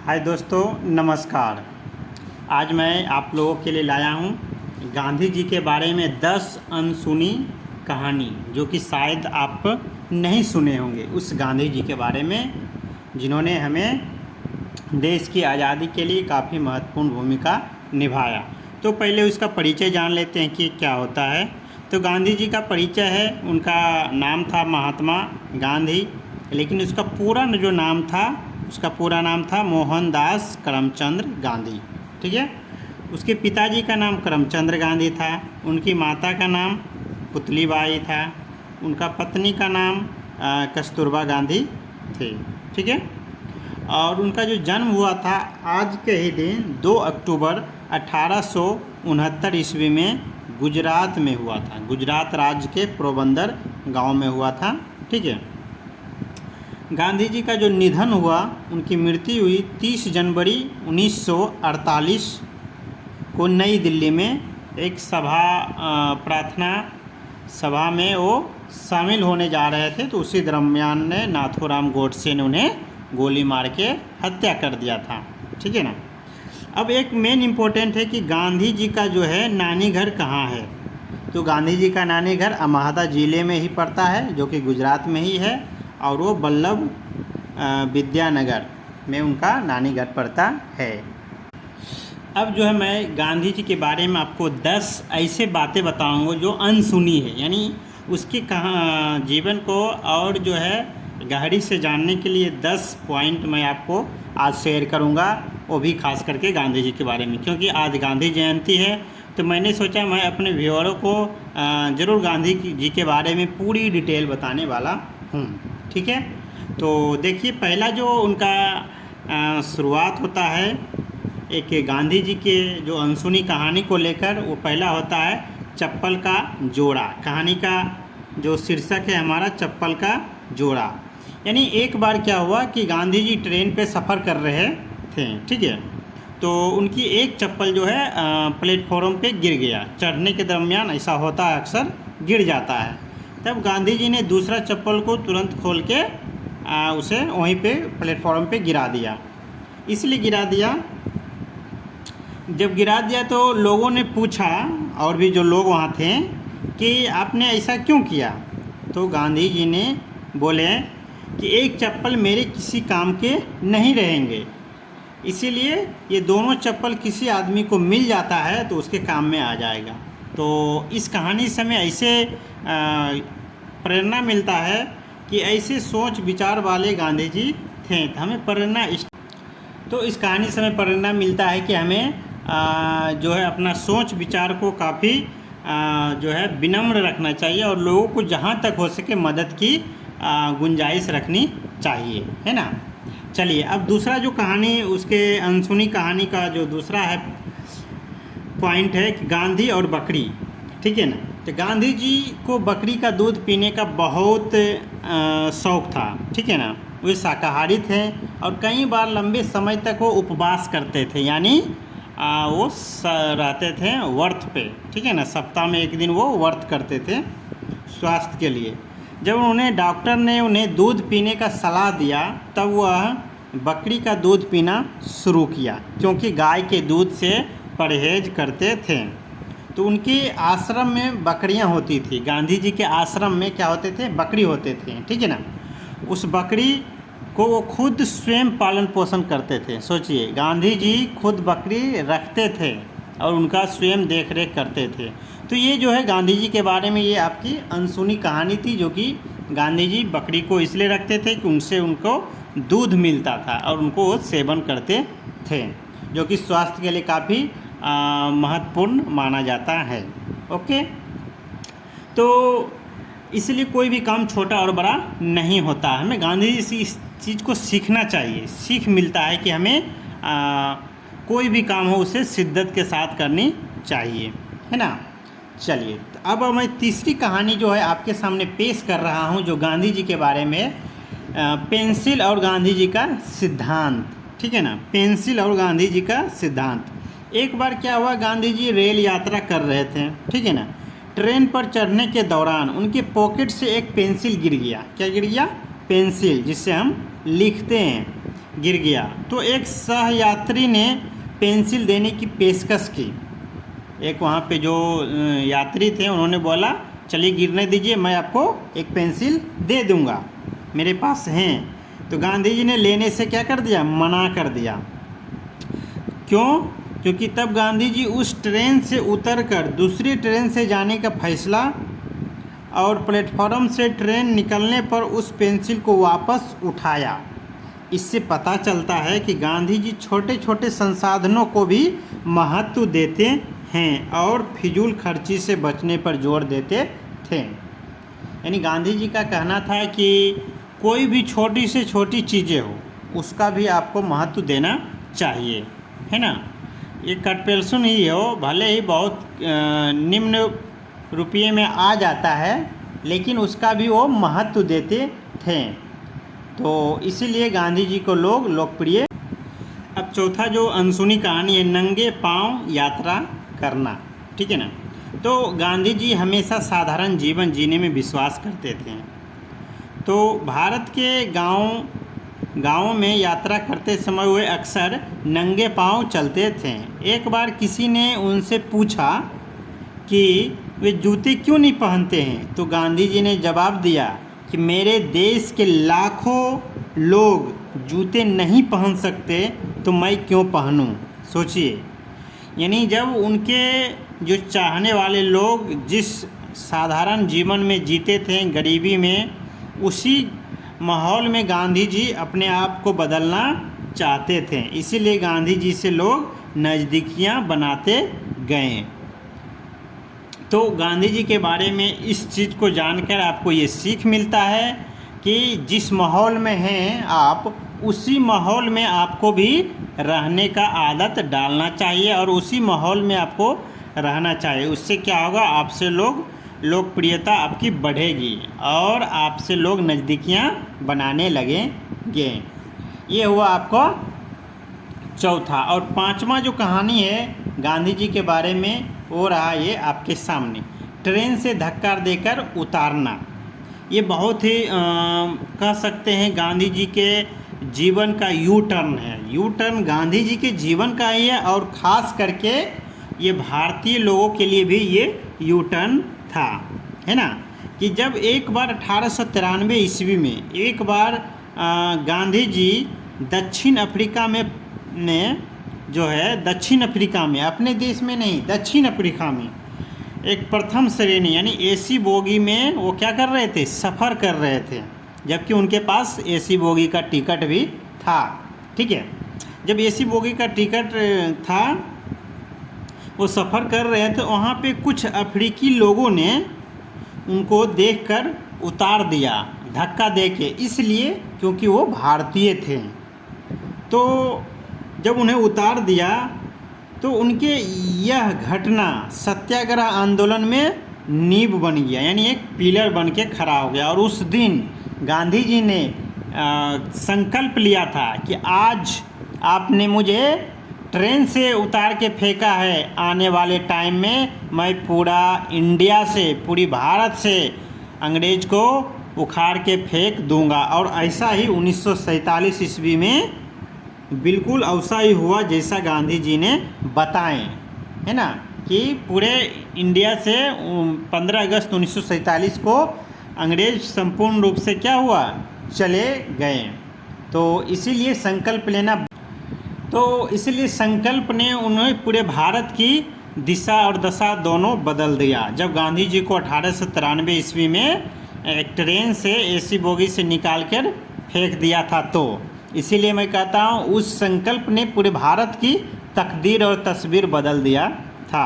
हाय दोस्तों, नमस्कार। आज मैं आप लोगों के लिए लाया हूँ गांधी जी के बारे में 10 अनसुनी कहानी, जो कि शायद आप नहीं सुने होंगे। उस गांधी जी के बारे में जिन्होंने हमें देश की आज़ादी के लिए काफ़ी महत्वपूर्ण भूमिका निभाया। तो पहले उसका परिचय जान लेते हैं कि क्या होता है। तो गांधी जी का परिचय है, उनका नाम था महात्मा गांधी, लेकिन उसका पूरा नाम था मोहनदास करमचंद गांधी। ठीक है। उसके पिताजी का नाम करमचंद गांधी था, उनकी माता का नाम पुतलीबाई था, उनका पत्नी का नाम कस्तूरबा गांधी थे। ठीक है। और उनका जो जन्म हुआ था आज के ही दिन 2 अक्टूबर 1869 ईस्वी में गुजरात में हुआ था। गुजरात राज्य के पोरबंदर गांव में हुआ था। ठीक है। गांधी जी का जो निधन हुआ, उनकी मृत्यु हुई 30 जनवरी 1948 को नई दिल्ली में एक प्रार्थना सभा में वो शामिल होने जा रहे थे। तो उसी दरमियान ने नाथूराम गोडसे ने उन्हें गोली मार के हत्या कर दिया था। ठीक है ना। अब एक मेन इम्पोर्टेंट है कि गांधी जी का जो है नानी घर कहाँ है। तो गांधी जी का नानी घर अमहदा ज़िले में ही पड़ता है, जो कि गुजरात में ही है, और वो वल्लभ विद्यानगर में उनका नानी घर पड़ता है। अब जो है मैं गांधी जी के बारे में आपको 10 ऐसे बातें बताऊंगा जो अनसुनी है, यानी उसके जीवन को और जो है गहरी से जानने के लिए 10 पॉइंट मैं आपको आज शेयर करूंगा, वो भी खास करके गांधी जी के बारे में, क्योंकि आज गांधी जयंती है। तो मैंने सोचा मैं अपने व्यूअरों को ज़रूर गांधी जी के बारे में पूरी डिटेल बताने वाला हूँ। ठीक है। तो देखिए, पहला जो उनका शुरुआत होता है एक गांधी जी के जो अनसुनी कहानी को लेकर, वो पहला होता है चप्पल का जोड़ा। कहानी का जो शीर्षक है हमारा चप्पल का जोड़ा। यानी एक बार क्या हुआ कि गांधी जी ट्रेन पे सफ़र कर रहे थे। ठीक है। तो उनकी एक चप्पल जो है प्लेटफॉर्म पे गिर गया। चढ़ने के दरमियान ऐसा होता है, अक्सर गिर जाता है। तब गांधी जी ने दूसरा चप्पल को तुरंत खोल के उसे वहीं पे प्लेटफॉर्म पे गिरा दिया। इसलिए गिरा दिया, जब गिरा दिया तो लोगों ने पूछा, और भी जो लोग वहाँ थे, कि आपने ऐसा क्यों किया। तो गांधी जी ने बोले कि एक चप्पल मेरे किसी काम के नहीं रहेंगे, इसीलिए ये दोनों चप्पल किसी आदमी को मिल जाता है तो उसके काम में आ जाएगा। तो इस कहानी से हमें ऐसे प्रेरणा मिलता है कि ऐसे सोच विचार वाले गांधी जी थे। तो हमें तो इस कहानी से हमें प्रेरणा मिलता है कि हमें जो है अपना सोच विचार को काफ़ी जो है विनम्र रखना चाहिए, और लोगों को जहाँ तक हो सके मदद की गुंजाइश रखनी चाहिए, है ना। चलिए, अब दूसरा जो कहानी, उसके अनसुनी कहानी का जो दूसरा है पॉइंट है कि गांधी और बकरी। ठीक है ना। तो गांधी जी को बकरी का दूध पीने का बहुत शौक़ था। ठीक है ना। वे शाकाहारी थे और कई बार लंबे समय तक वो उपवास करते थे, यानी वो रहते थे व्रत पे। ठीक है ना। सप्ताह में एक दिन वो व्रत करते थे स्वास्थ्य के लिए। जब उन्हें डॉक्टर ने उन्हें दूध पीने का सलाह दिया, तब वह बकरी का दूध पीना शुरू किया, क्योंकि गाय के दूध से परहेज करते थे। तो उनके आश्रम में बकरियां होती थी। गांधी जी के आश्रम में क्या होते थे, बकरी होते थे। ठीक है ना। उस बकरी को वो खुद स्वयं पालन पोषण करते थे। सोचिए, गांधी जी खुद बकरी रखते थे और उनका स्वयं देख रेख करते थे। तो ये जो है गांधी जी के बारे में ये आपकी अनसुनी कहानी थी, जो कि गांधी जी बकरी को इसलिए रखते थे कि उनसे उनको दूध मिलता था और उनको वो सेवन करते थे, जो कि स्वास्थ्य के लिए काफ़ी महत्वपूर्ण माना जाता है। ओके। तो इसलिए कोई भी काम छोटा और बड़ा नहीं होता। हमें गांधी जी से इस चीज़ को सीखना चाहिए। सीख मिलता है कि हमें कोई भी काम हो उसे शिद्दत के साथ करनी चाहिए, है ना। चलिए, तो अब मैं तीसरी कहानी जो है आपके सामने पेश कर रहा हूँ, जो गांधी जी के बारे में, पेंसिल और गांधी जी का सिद्धांत। ठीक है ना। पेंसिल और गांधी जी का सिद्धांत। एक बार क्या हुआ, गांधी जी रेल यात्रा कर रहे थे। ठीक है ना। ट्रेन पर चढ़ने के दौरान उनके पॉकेट से एक पेंसिल गिर गया। क्या गिर गया? पेंसिल, जिससे हम लिखते हैं। गिर गया तो एक सहयात्री ने पेंसिल देने की पेशकश की। एक वहाँ पे जो यात्री थे उन्होंने बोला चलिए गिरने दीजिए, मैं आपको एक पेंसिल दे दूँगा, मेरे पास हैं। तो गांधी जी ने लेने से क्या कर दिया, मना कर दिया। क्यों? क्योंकि तब गांधी जी उस ट्रेन से उतरकर दूसरी ट्रेन से जाने का फैसला और प्लेटफॉर्म से ट्रेन निकलने पर उस पेंसिल को वापस उठाया। इससे पता चलता है कि गांधी जी छोटे छोटे संसाधनों को भी महत्व देते हैं और फिजूल खर्ची से बचने पर जोर देते थे। यानी गांधी जी का कहना था कि कोई भी छोटी से छोटी चीज़ें हो उसका भी आपको महत्व देना चाहिए, है ना। ये कटपेल्सन ही हो, भले ही बहुत निम्न रुपये में आ जाता है, लेकिन उसका भी वो महत्व देते थे। तो इसीलिए गांधी जी को लोग लोकप्रिय। अब चौथा जो अनसुनी कहानी है, नंगे पांव यात्रा करना, ठीक है ना। तो गांधी जी हमेशा साधारण जीवन जीने में विश्वास करते थे। तो भारत के गाँव में यात्रा करते समय वे अक्सर नंगे पांव चलते थे। एक बार किसी ने उनसे पूछा कि वे जूते क्यों नहीं पहनते हैं, तो गांधी जी ने जवाब दिया कि मेरे देश के लाखों लोग जूते नहीं पहन सकते तो मैं क्यों पहनूं। सोचिए, यानी जब उनके जो चाहने वाले लोग जिस साधारण जीवन में जीते थे, गरीबी में, उसी माहौल में गांधी जी अपने आप को बदलना चाहते थे। इसीलिए गांधी जी से लोग नज़दीकियां बनाते गए। तो गांधी जी के बारे में इस चीज़ को जानकर आपको ये सीख मिलता है कि जिस माहौल में हैं आप, उसी माहौल में आपको भी रहने का आदत डालना चाहिए और उसी माहौल में आपको रहना चाहिए। उससे क्या होगा, आपसे लोकप्रियता आपकी बढ़ेगी और आपसे लोग नज़दीकियां बनाने लगेंगे। ये हुआ आपको चौथा। और पांचवा जो कहानी है गांधी जी के बारे में, वो रहा ये आपके सामने, ट्रेन से धक्का देकर उतारना। ये बहुत ही कह सकते हैं गांधी जी के जीवन का यू टर्न है। यू टर्न गांधी जी के जीवन का ही है और ख़ास करके ये भारतीय लोगों के लिए भी ये यू टर्न था, है ना। कि जब एक बार 1893 ईस्वी में एक बार गांधी जी दक्षिण अफ्रीका में जो है, दक्षिण अफ्रीका में, अपने देश में नहीं, दक्षिण अफ्रीका में एक प्रथम श्रेणी यानी एसी बोगी में वो क्या कर रहे थे, सफ़र कर रहे थे, जबकि उनके पास एसी बोगी का टिकट भी था, ठीक है। जब एसी बोगी का टिकट था, वो सफ़र कर रहे थे, वहाँ पे कुछ अफ्रीकी लोगों ने उनको देखकर उतार दिया धक्का देके, इसलिए क्योंकि वो भारतीय थे। तो जब उन्हें उतार दिया तो उनके यह घटना सत्याग्रह आंदोलन में नींव बन गया, यानी एक पिलर बन के खड़ा हो गया। और उस दिन गांधी जी ने संकल्प लिया था कि आज आपने मुझे ट्रेन से उतार के फेंका है, आने वाले टाइम में मैं पूरा इंडिया से, पूरी भारत से अंग्रेज को उखाड़ के फेंक दूंगा। और ऐसा ही 1947 ईस्वी में बिल्कुल ऐसा ही हुआ जैसा गांधी जी ने बताएं, है ना, कि पूरे इंडिया से 15 अगस्त 1947 को अंग्रेज संपूर्ण रूप से क्या हुआ, चले गए। तो इसीलिए संकल्प ने उन्हें पूरे भारत की दिशा और दशा दोनों बदल दिया। जब गांधी जी को 1893 ईस्वी में एक ट्रेन से एसी बोगी से निकाल कर फेंक दिया था, तो इसीलिए मैं कहता हूँ उस संकल्प ने पूरे भारत की तकदीर और तस्वीर बदल दिया था।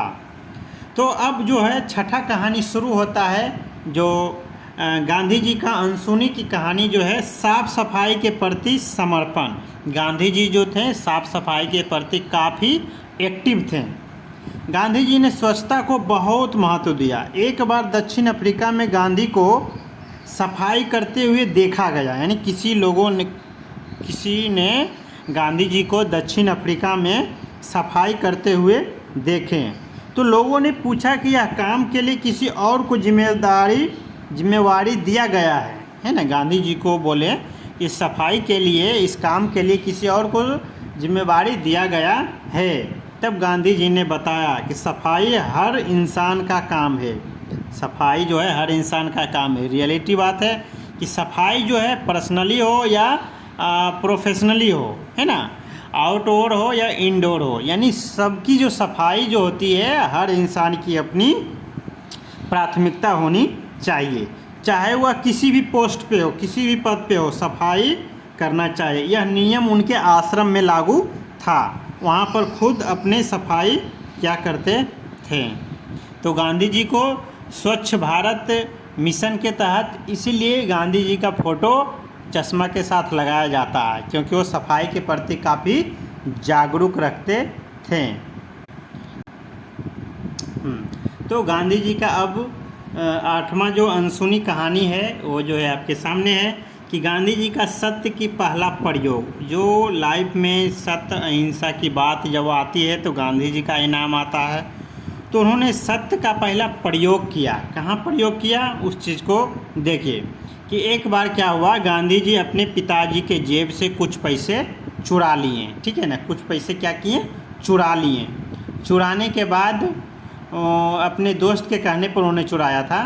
तो अब जो है छठा कहानी शुरू होता है, जो गांधी जी का अनसुनी की कहानी जो है, साफ सफाई के प्रति समर्पण। गांधी जी जो थे साफ सफाई के प्रति काफ़ी एक्टिव थे। गांधी जी ने स्वच्छता को बहुत महत्व दिया। एक बार दक्षिण अफ्रीका में गांधी को सफाई करते हुए देखा गया, यानी किसी ने गांधी जी को दक्षिण अफ्रीका में सफाई करते हुए देखें, तो लोगों ने पूछा कि यह काम के लिए किसी और को जिम्मेवारी दिया गया है ना। गांधी जी को बोले इस सफाई के लिए, इस काम के लिए किसी और को जिम्मेवारी दिया गया है। तब गांधी जी ने बताया कि सफाई हर इंसान का काम है। सफाई जो है हर इंसान का काम है। रियलिटी बात है कि सफाई जो है पर्सनली हो या प्रोफेशनली हो, है ना, आउटडोर हो या इनडोर हो, यानी सबकी जो सफाई जो होती है हर इंसान की अपनी प्राथमिकता होनी चाहिए। चाहे वह किसी भी पोस्ट पे हो, किसी भी पद पे हो, सफाई करना चाहिए। यह नियम उनके आश्रम में लागू था। वहाँ पर खुद अपने सफाई क्या करते थे। तो गांधी जी को स्वच्छ भारत मिशन के तहत इसीलिए गांधी जी का फ़ोटो चश्मा के साथ लगाया जाता है, क्योंकि वो सफाई के प्रति काफ़ी जागरूक रखते थे। तो गांधी जी का अब 8वां जो अनसुनी कहानी है वो जो है आपके सामने है कि गांधी जी का सत्य की पहला प्रयोग। जो लाइफ में सत्य अहिंसा की बात जब आती है तो गांधी जी का इनाम आता है। तो उन्होंने सत्य का पहला प्रयोग किया। कहाँ प्रयोग किया उस चीज़ को देखिए कि एक बार क्या हुआ, गांधी जी अपने पिताजी के जेब से कुछ पैसे चुरा लिए, ठीक है ना, कुछ पैसे क्या किए, चुरा लिए। चुराने के बाद अपने दोस्त के कहने पर उन्होंने चुराया था,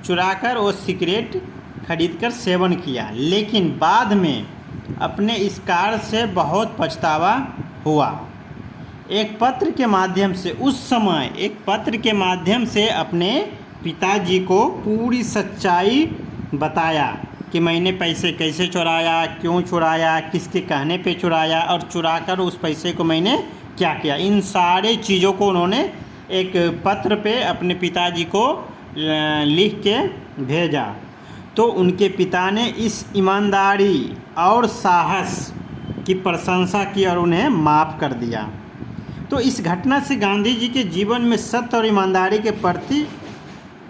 चुराकर वो सिगरेट खरीदकर सेवन किया, लेकिन बाद में अपने इस कार्य से बहुत पछतावा हुआ। एक पत्र के माध्यम से, उस समय एक पत्र के माध्यम से अपने पिताजी को पूरी सच्चाई बताया कि मैंने पैसे कैसे चुराया, क्यों चुराया, किसके कहने पे चुराया और चुराकर उस पैसे को मैंने क्या किया। इन सारे चीज़ों को उन्होंने एक पत्र पे अपने पिताजी को लिख के भेजा। तो उनके पिता ने इस ईमानदारी और साहस की प्रशंसा की और उन्हें माफ़ कर दिया। तो इस घटना से गांधी जी के जीवन में सत्य और ईमानदारी के प्रति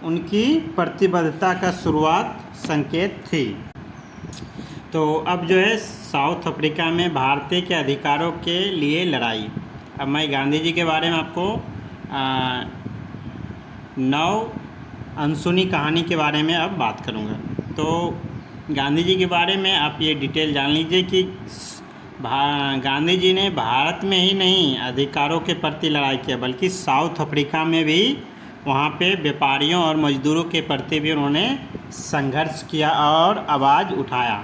उनकी प्रतिबद्धता का शुरुआत संकेत थी। तो अब जो है साउथ अफ्रीका में भारतीय के अधिकारों के लिए लड़ाई। अब मैं गांधी जी के बारे में आपको 9 अनसुनी कहानी के बारे में अब बात करूंगा। तो गांधी जी के बारे में आप ये डिटेल जान लीजिए कि गांधी जी ने भारत में ही नहीं अधिकारों के प्रति लड़ाई किया, बल्कि साउथ अफ्रीका में भी वहाँ पे व्यापारियों और मजदूरों के प्रति भी उन्होंने संघर्ष किया और आवाज़ उठाया।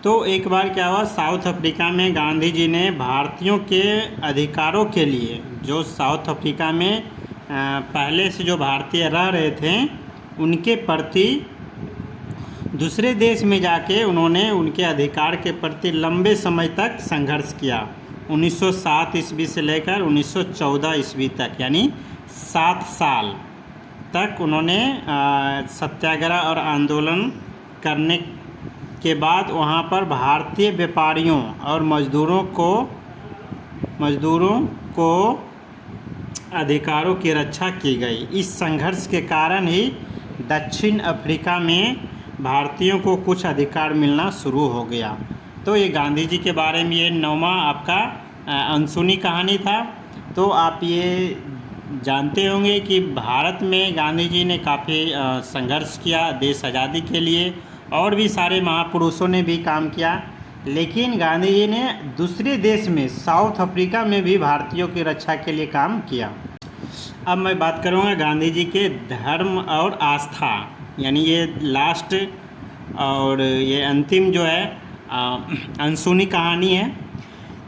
तो एक बार क्या हुआ, साउथ अफ्रीका में गांधी जी ने भारतीयों के अधिकारों के लिए, जो साउथ अफ्रीका में पहले से जो भारतीय रह रहे थे उनके प्रति दूसरे देश में जाके उन्होंने उनके अधिकार के प्रति लंबे समय तक संघर्ष किया। 1907 ईस्वी से लेकर 1914 ईस्वी तक, यानी 7 साल तक उन्होंने सत्याग्रह और आंदोलन करने के बाद वहाँ पर भारतीय व्यापारियों और मजदूरों को अधिकारों की रक्षा की गई। इस संघर्ष के कारण ही दक्षिण अफ्रीका में भारतीयों को कुछ अधिकार मिलना शुरू हो गया। तो ये गांधी जी के बारे में ये 9वां आपका अनसुनी कहानी था। तो आप ये जानते होंगे कि भारत में गांधी जी ने काफ़ी संघर्ष किया देश आज़ादी के लिए, और भी सारे महापुरुषों ने भी काम किया, लेकिन गांधी जी ने दूसरे देश में साउथ अफ्रीका में भी भारतीयों की रक्षा के लिए काम किया। अब मैं बात करूँगा गांधी जी के धर्म और आस्था, यानी ये लास्ट और ये अंतिम जो है अनसुनी कहानी है।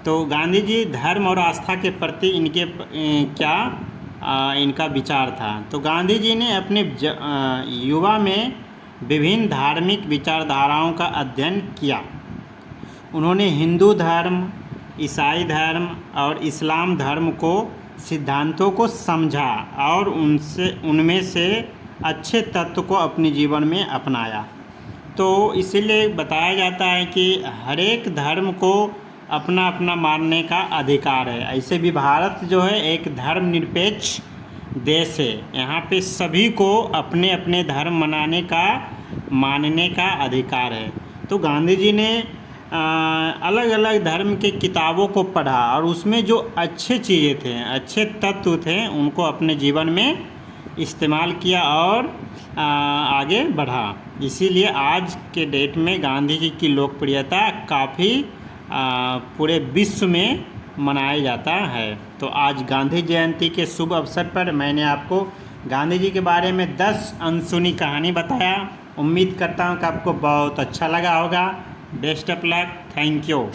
तो गांधी जी धर्म और आस्था के प्रति इनके इनका विचार था। तो गांधी जी ने अपने युवा में विभिन्न धार्मिक विचारधाराओं का अध्ययन किया। उन्होंने हिंदू धर्म, ईसाई धर्म और इस्लाम धर्म को सिद्धांतों को समझा और उनमें से अच्छे तत्व को अपने जीवन में अपनाया। तो इसीलिए बताया जाता है कि हर एक धर्म को अपना अपना मानने का अधिकार है। ऐसे भी भारत जो है एक धर्मनिरपेक्ष देश है। यहाँ पे सभी को अपने अपने धर्म मानने का अधिकार है। तो गांधी जी ने अलग अलग धर्म के किताबों को पढ़ा और उसमें जो अच्छे चीज़ें थे, अच्छे तत्व थे, उनको अपने जीवन में इस्तेमाल किया और आगे बढ़ा। इसीलिए आज के डेट में गांधी जी की लोकप्रियता काफ़ी पूरे विश्व में मनाया जाता है। तो आज गांधी जयंती के शुभ अवसर पर मैंने आपको गांधी जी के बारे में 10 अनसुनी कहानी बताया। उम्मीद करता हूँ कि आपको बहुत अच्छा लगा होगा। Best of luck. Thank you.